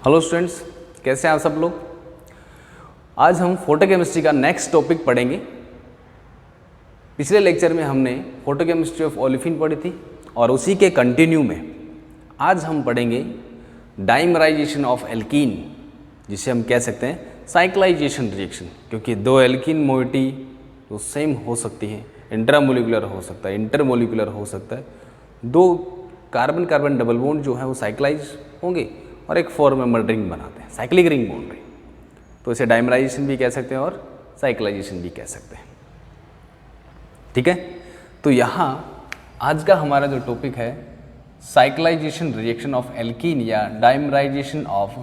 Hello students, कैसे हैं आप सब लोग। आज हम फोटोकेमिस्ट्री का नेक्स्ट टॉपिक पढ़ेंगे। पिछले लेक्चर में हमने फोटोकेमिस्ट्री ऑफ ओलेफिन पढ़ी थी और उसी के कंटिन्यू में आज हम पढ़ेंगे डाइमराइजेशन ऑफ एल्कीन, जिसे हम कह सकते हैं साइक्लाइजेशन रिएक्शन, क्योंकि दो एल्कीन मोइटी तो सेम हो सकती है, इंट्रामोलिकुलर हो सकता है, इंटरमोलिकुलर हो सकता है, दो कार्बन कार्बन डबल बॉन्ड जो है वो साइक्लाइज होंगे और एक 4 मेंबर रिंग बनाते हैं, साइक्लिक रिंग बाउंड्री। तो इसे डाइमराइजेशन भी कह सकते हैं और साइक्लाइजेशन भी कह सकते हैं। ठीक है, तो यहाँ आज का हमारा जो टॉपिक है साइक्लाइजेशन रिएक्शन ऑफ एल्कीन या डाइमराइजेशन ऑफ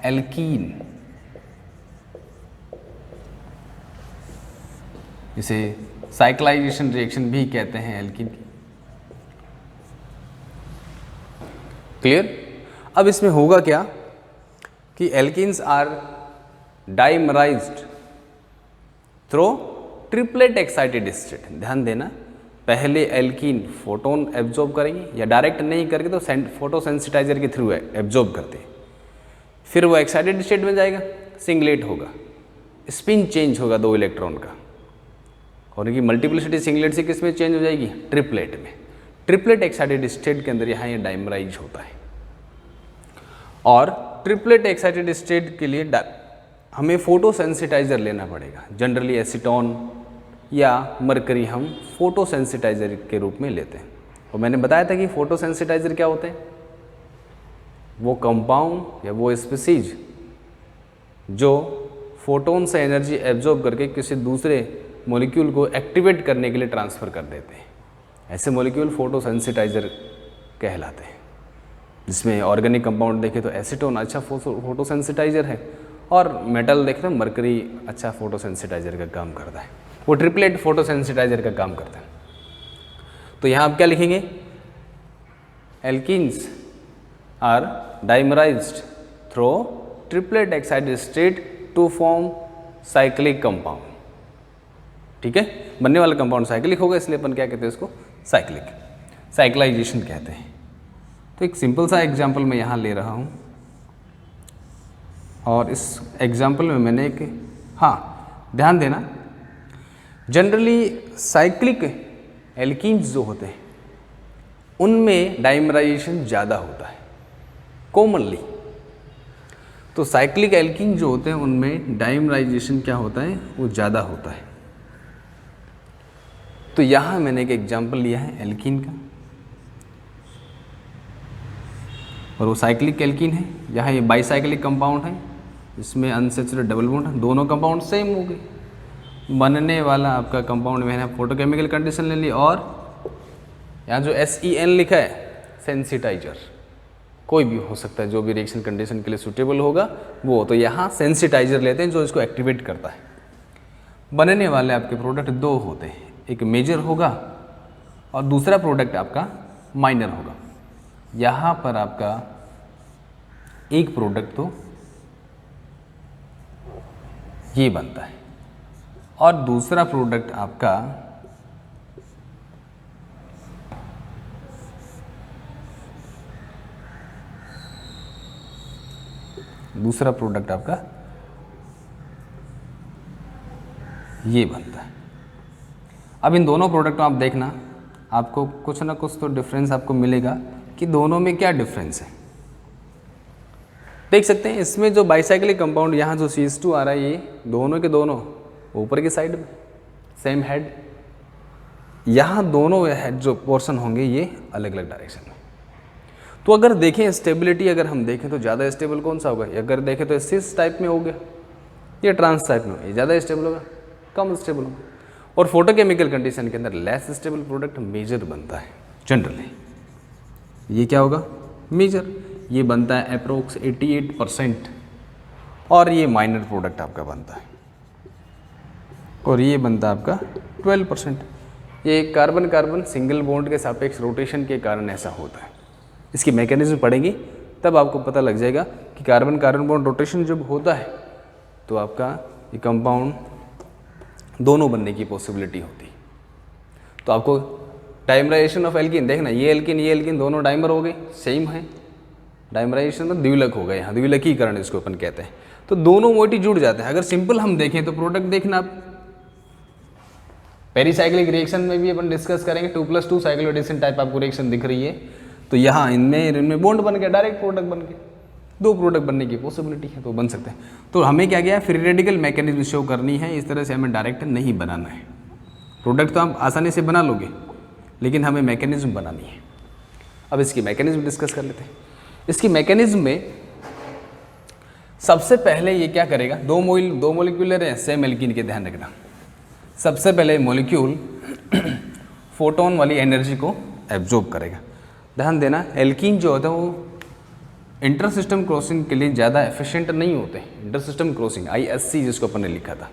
एल्कीन, इसे साइक्लाइजेशन रिएक्शन भी कहते हैं एल्कीन की। क्लियर। अब इसमें होगा क्या कि alkenes are dimerized through triplet excited state. ध्यान देना, पहले एल्कीन फोटोन एब्जॉर्ब करेंगे या डायरेक्ट नहीं करके तो फोटोसेंसिटाइजर के थ्रू एब्जॉर्ब करते हैं, फिर वो एक्साइटेड स्टेट में जाएगा, सिंगलेट होगा, स्पिन चेंज होगा 2 इलेक्ट्रॉन का, और इनकी मल्टीप्लिसिटी सिंगलेट से किस में चेंज हो जाएगी, ट्रिपलेट में। ट्रिपलेट एक्साइटेड स्टेट के अंदर यहाँ ये डाइमराइज होता है। और ट्रिपलेट एक्साइटेड स्टेट के लिए हमें फोटोसेंसिटाइजर लेना पड़ेगा। जनरली एसीटोन या मरकरी हम फोटोसेंसिटाइजर के रूप में लेते हैं। और मैंने बताया था कि फोटोसेंसिटाइजर क्या होते हैं, वो कंपाउंड या वो स्पीसीज जो फोटोन से एनर्जी एब्जॉर्ब करके किसी दूसरे मॉलिक्यूल को एक्टिवेट करने के लिए ट्रांसफ़र कर देते हैं। ऐसे मॉलिक्यूल फोटोसेंसिटाइजर कहलाते हैं। जिसमें ऑर्गेनिक कंपाउंड देखें तो एसीटोन अच्छा फोटोसेंसिटाइजर है, और मेटल देखें तो मरकरी अच्छा फोटोसेंसिटाइजर का काम करता है। वो ट्रिपलेट फोटोसेंसिटाइजर का काम करता है। तो यहाँ आप क्या लिखेंगे, alkenes are dimerized through triplet excited state to form cyclic compound. ठीक है, बनने वाला कंपाउंड साइक्लिक होगा, इसलिए अपन क्या कहते हैं इसको, साइक्लिक, साइक्लाइजेशन कहते हैं। तो एक सिंपल सा एग्जाम्पल मैं यहाँ ले रहा हूँ, और इस एग्जाम्पल में मैंने एक, हाँ ध्यान देना, जनरली साइक्लिक एल्कीन्स जो होते हैं उनमें डाइमराइजेशन ज़्यादा होता है कॉमनली। तो साइक्लिक एल्कीन जो होते हैं उनमें डाइमराइजेशन क्या होता है, वो ज़्यादा होता है। तो यहाँ मैंने एक एग्जाम्पल लिया है एल्कीन का, और वो साइक्लिक एल्कीन है। यहाँ ये बाईसाइक्लिक कंपाउंड है, इसमें अनसैचुरेटेड डबल बॉन्ड है, दोनों कंपाउंड सेम हो गए। बनने वाला आपका कंपाउंड मैंने फोटोकेमिकल कंडीशन ले ली, और यहाँ जो SEN लिखा है सेंसिटाइजर, कोई भी हो सकता है, जो भी रिएक्शन कंडीशन के लिए सूटेबल होगा वो। तो यहाँ सेंसिटाइजर लेते हैं जो इसको एक्टिवेट करता है। बनने वाले आपके प्रोडक्ट 2 होते हैं, एक मेजर होगा और दूसरा प्रोडक्ट आपका माइनर होगा। यहाँ पर आपका एक प्रोडक्ट तो ये बनता है, और दूसरा प्रोडक्ट आपका ये बनता है। अब इन दोनों प्रोडक्ट में आप देखना, आपको कुछ ना कुछ तो डिफरेंस आपको मिलेगा कि दोनों में क्या डिफरेंस है। देख सकते हैं इसमें जो बाईसाइक्लिक कंपाउंड, यहाँ जो CH2 आ रहा है, ये दोनों के दोनों ऊपर की साइड में सेम हेड, यहाँ दोनों हेड जो पोर्शन होंगे ये अलग अलग डायरेक्शन में। तो अगर देखें स्टेबिलिटी, अगर हम देखें तो ज़्यादा स्टेबल कौन सा होगा, अगर देखें तो सिस टाइप में हो गया, ये ट्रांस टाइप में, ये ज़्यादा स्टेबल होगा, कम स्टेबल होगा। और फोटोकेमिकल कंडीशन के अंदर लेस स्टेबल प्रोडक्ट मेजर बनता है जनरली। ये क्या होगा, मेजर, ये बनता है अप्रोक्स 88%, और ये माइनर प्रोडक्ट आपका बनता है, और ये बनता है आपका 12%। ये कार्बन कार्बन सिंगल बॉन्ड के सापेक्ष रोटेशन के कारण ऐसा होता है। इसकी मैकेनिज्म पढ़ेंगे तब आपको पता लग जाएगा कि कार्बन कार्बन बॉन्ड रोटेशन जब होता है तो आपका ये कंपाउंड दोनों बनने की पॉसिबिलिटी होती है। तो आपको डाइमराइजेशन ऑफ एल्कीन, देखना ये एल्कीन दोनों डाइमर हो गए, सेम है। डाइमराइजेशन तो द्विलक हो गए, यहाँ द्विलकीकरण इसको अपन कहते हैं। तो दोनों मोइटी जुड़ जाते हैं। अगर सिंपल हम देखें तो प्रोडक्ट देखना आप, पेरीसाइक्लिक रिएक्शन में भी अपन डिस्कस करेंगे, 2+2 साइक्लोएडिशन टाइप आपको रिएक्शन दिख रही है, तो यहाँ इनमें बॉन्ड बन गया, डायरेक्ट प्रोडक्ट बन गया, 2 प्रोडक्ट बनने की पॉसिबिलिटी है, तो बन सकते हैं। तो हमें क्या किया, फ्री रेडिकल मैकेनिज्म शो करनी है, इस तरह से हमें डायरेक्ट नहीं बनाना है। प्रोडक्ट तो आप आसानी से बना लोगे, लेकिन हमें मैकेनिज्म बनानी है। अब इसकी मैकेनिज्म डिस्कस कर लेते हैं। इसकी मैकेनिज्म में सबसे पहले ये क्या करेगा, दो मोलिक्यूलर हैं सेम एल्कीन के, ध्यान रखना। सबसे पहले मॉलिक्यूल फोटोन वाली एनर्जी को एब्जॉर्ब करेगा। ध्यान देना, एल्कीन जो होता है वो इंटर सिस्टम क्रॉसिंग के लिए ज़्यादा एफिशिएंट नहीं होते। इंटर सिस्टम क्रॉसिंग ISC जिसको अपन ने लिखा था,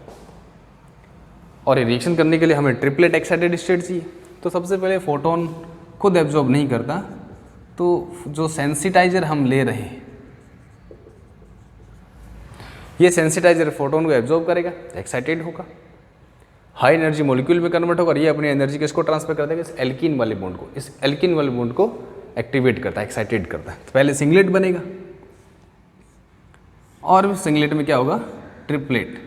और ये रिएक्शन करने के लिए हमें ट्रिपलेट एक्साइटेड स्टेट चाहिए। तो सबसे पहले फोटोन खुद एब्जॉर्ब नहीं करता, तो जो सेंसिटाइजर हम ले रहे हैं, ये सेंसिटाइजर फोटोन को एब्जॉर्ब करेगा, एक्साइटेड होगा, हाई एनर्जी मॉलिक्यूल में कन्वर्ट होगा, और ये अपनी एनर्जी किसको ट्रांसफर कर देगा, इस एल्कीन वाले बॉन्ड को। इस एल्कीन वाले बॉन्ड को एक्टिवेट करता है, एक्साइटेड करता है। तो पहले सिंगलेट बनेगा, और सिंगलेट में क्या होगा, ट्रिपलेट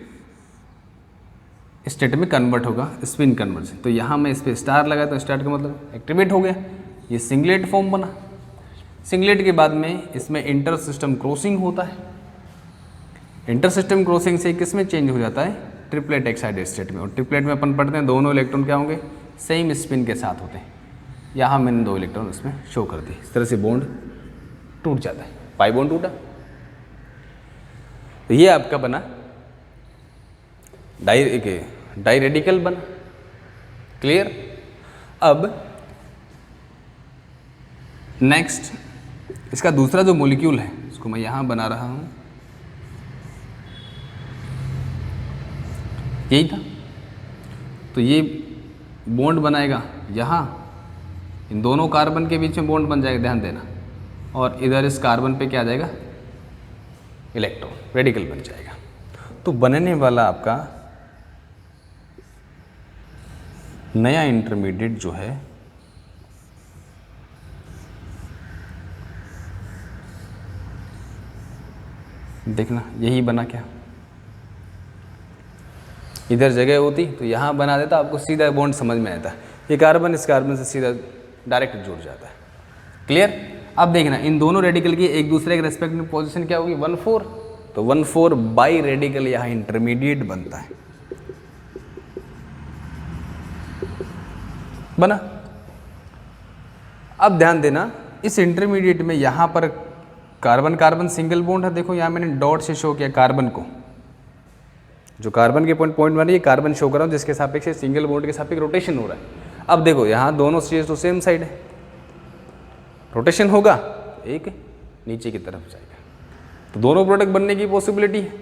स्टेट में कन्वर्ट होगा, स्पिन कन्वर्जन। तो यहाँ मैं इस पर स्टार लगाया, तो स्टार का मतलब एक्टिवेट हो गया, ये सिंगलेट फॉर्म बना। सिंगलेट के बाद में इसमें इंटर सिस्टम क्रॉसिंग होता है। इंटर सिस्टम क्रॉसिंग से किस में चेंज हो जाता है, ट्रिपलेट एक्साइटेड स्टेट में। और ट्रिपलेट में अपन पढ़ते हैं दोनों इलेक्ट्रॉन क्या होंगे, सेम स्पिन के साथ होते हैं। यहाँ मैंने 2 इलेक्ट्रॉन इसमें शो कर दी, इस तरह से बॉन्ड टूट जाता है, पाई बॉन्ड टूटा। तो ये आपका बना डाई रेडिकल बना। क्लियर। अब नेक्स्ट इसका दूसरा जो मॉलिक्यूल है, इसको मैं यहाँ बना रहा हूँ, यही था। तो ये बॉन्ड बनाएगा यहाँ, इन दोनों कार्बन के बीच में बॉन्ड बन जाएगा, ध्यान देना। और इधर इस कार्बन पे क्या आ जाएगा, इलेक्ट्रॉन, रेडिकल बन जाएगा। तो बनने वाला आपका नया इंटरमीडिएट जो है, देखना यही बना। क्या इधर जगह होती तो यहाँ बना देता, आपको सीधा बॉन्ड समझ में आता। ये कार्बन इस कार्बन से सीधा डायरेक्ट जुड़ जाता है। क्लियर। अब देखना इन दोनों रेडिकल की एक दूसरे के रेस्पेक्ट में पोजीशन क्या होगी, 1,4। तो 1,4 बाई रेडिकल यहाँ इंटरमीडिएट बनता है, बना। अब ध्यान देना, इस इंटरमीडिएट में यहाँ पर कार्बन कार्बन सिंगल बॉन्ड है। देखो यहाँ मैंने डॉट से शो किया कार्बन को, जो कार्बन के पॉइंट बन रही है, कार्बन शो कर रहा हूँ, जिसके सापेक्ष सिंगल बॉन्ड के सापेक्ष रोटेशन हो रहा है। अब देखो यहाँ दोनों स्टेज तो सेम साइड है, रोटेशन होगा, एक नीचे की तरफ जाएगा, तो दोनों प्रोडक्ट बनने की पॉसिबिलिटी है।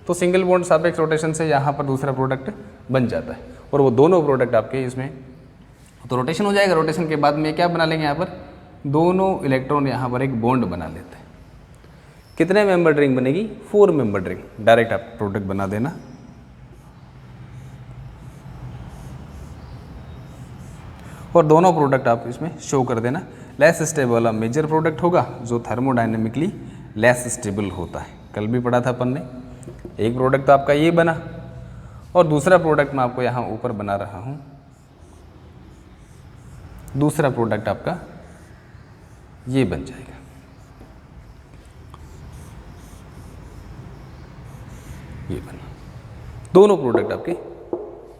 तो सिंगल बॉन्ड सापेक्ष रोटेशन से यहाँ पर दूसरा प्रोडक्ट बन जाता है, और वो दोनों प्रोडक्ट आपके इसमें तो रोटेशन हो जाएगा। रोटेशन के बाद में क्या बना लेंगे, यहाँ पर दोनों इलेक्ट्रॉन यहाँ पर एक बॉन्ड बना लेते हैं। कितने मेंबर रिंग बनेगी, 4 मेंबर रिंग। डायरेक्ट आप प्रोडक्ट बना देना। और दोनों प्रोडक्ट आप इसमें शो कर देना। लेस स्टेबल वाला मेजर प्रोडक्ट होगा, जो थर्मोडायनेमिकली लेस स्टेबल होता है। कल भी पढ़ा था अपन ने। एक प्रोडक्ट तो आपका ये बना, और दूसरा प्रोडक्ट मैं आपको यहाँ ऊपर बना रहा हूँ। दूसरा प्रोडक्ट आपका ये बन जाएगा, ये बना। दोनों प्रोडक्ट आपके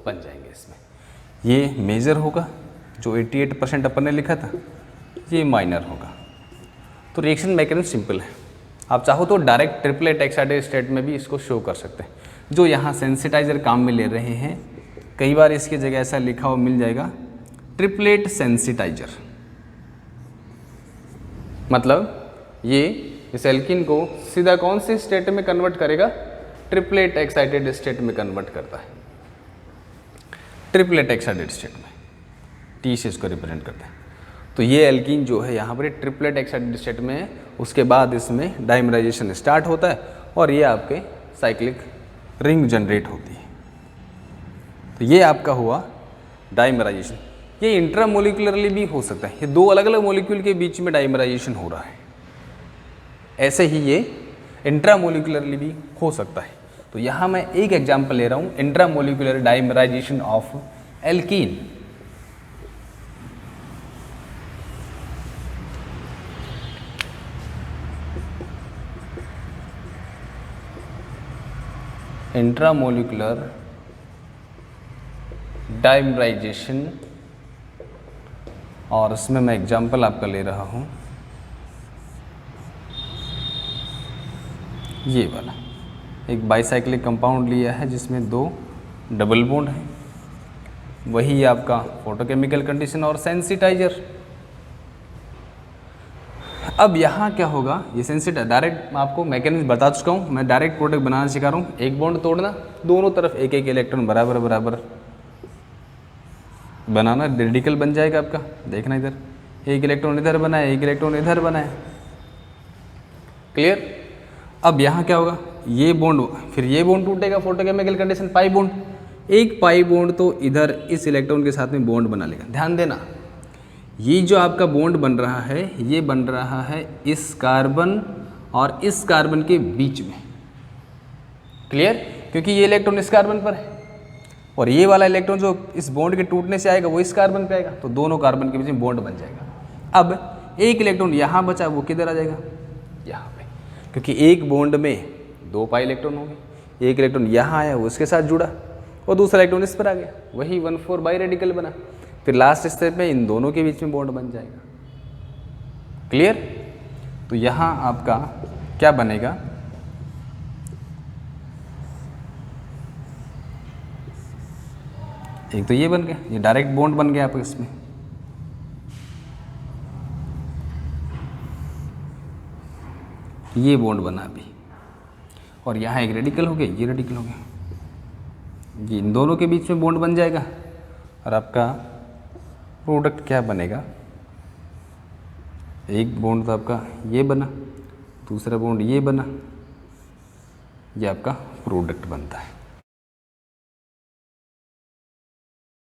बन जाएंगे इसमें। ये मेजर होगा, जो 88% अपन ने लिखा था, ये माइनर होगा। तो रिएक्शन मैकेनिज्म सिंपल है। आप चाहो तो डायरेक्ट ट्रिपलेट एक्साइटेड स्टेट में भी इसको शो कर सकते हैं। जो यहाँ सेंसिटाइजर काम में ले रहे हैं, कई बार इसकी जगह ऐसा लिखा हुआ मिल जाएगा, ट्रिपलेट सेंसिटाइजर। मतलब ये इस एल्कीन को सीधा कौन सी स्टेट में कन्वर्ट करेगा, ट्रिपलेट एक्साइटेड स्टेट में कन्वर्ट करता है। ट्रिपलेट एक्साइटेड स्टेट में टी से इसको रिप्रेजेंट करता है। तो ये एल्कीन जो है यहाँ पर ट्रिपलेट एक्साइटेड स्टेट में है, उसके बाद इसमें डाइमराइजेशन स्टार्ट होता है, और ये आपके साइक्लिक रिंग जनरेट होती है। तो ये आपका हुआ डाइमराइजेशन। ये इंट्रामोलिकुलरली भी हो सकता है, ये दो अलग अलग मॉलिक्यूल के बीच में डाइमराइजेशन हो रहा है। ऐसे ही ये इंट्रामोलिकुलरली भी हो सकता है। तो यहाँ मैं एक एग्जांपल ले रहा हूँ, intramolecular dimerisation of alkene. Intramolecular dimerisation, और इसमें मैं एग्जांपल आपका ले रहा हूँ ये वाला। एक बाइसाइक्लिक कंपाउंड लिया है जिसमें दो डबल बॉन्ड है, वही आपका फोटोकेमिकल कंडीशन और सेंसिटाइजर। अब यहाँ क्या होगा, ये सेंसिटाइजर डायरेक्ट मैं आपको मैकेनिज्म बता चुका हूँ, मैं डायरेक्ट प्रोडक्ट बनाना सिखा रहा हूँ। एक बॉन्ड तोड़ना, दोनों तरफ एक एक इलेक्ट्रॉन बराबर बराबर बनाना, रेडिकल बन जाएगा आपका। देखना इधर एक इलेक्ट्रॉन इधर बना है, एक इलेक्ट्रॉन इधर बना है। क्लियर। अब यहाँ क्या होगा, ये बॉन्ड, फिर ये बॉन्ड टूटेगा, फोटोकेमिकल कंडीशन पाई बॉन्ड। एक पाई बॉन्ड तो इधर इस इलेक्ट्रॉन के साथ में बॉन्ड बना लेगा। ध्यान देना, ये जो आपका बॉन्ड बन रहा है, ये बन रहा है इस कार्बन और इस कार्बन के बीच में। क्लियर, क्योंकि ये इलेक्ट्रॉन इस कार्बन पर है और ये वाला इलेक्ट्रॉन जो इस बॉन्ड के टूटने से आएगा वो इस कार्बन पे आएगा, तो दोनों कार्बन के बीच में बॉन्ड बन जाएगा। अब एक इलेक्ट्रॉन यहाँ बचा, वो किधर आ जाएगा, यहाँ पे, क्योंकि एक बॉन्ड में दो पाई इलेक्ट्रॉन होंगे। एक इलेक्ट्रॉन यहाँ आया, वो उसके साथ जुड़ा, और दूसरा इलेक्ट्रॉन इस पर आ गया, वही 1,4 बाई रेडिकल बना। फिर लास्ट स्टेप में इन दोनों के बीच में बॉन्ड बन जाएगा। क्लियर। तो यहाँ आपका क्या बनेगा, एक तो ये बन गया, ये डायरेक्ट बॉन्ड बन गया आपको इसमें। ये बॉन्ड बना अभी, और यहाँ एक रेडिकल हो गया, ये रेडिकल हो गया, ये इन दोनों के बीच में बॉन्ड बन जाएगा, और आपका प्रोडक्ट क्या बनेगा, एक बॉन्ड तो आपका ये बना, दूसरा बॉन्ड ये बना, ये आपका प्रोडक्ट बनता है।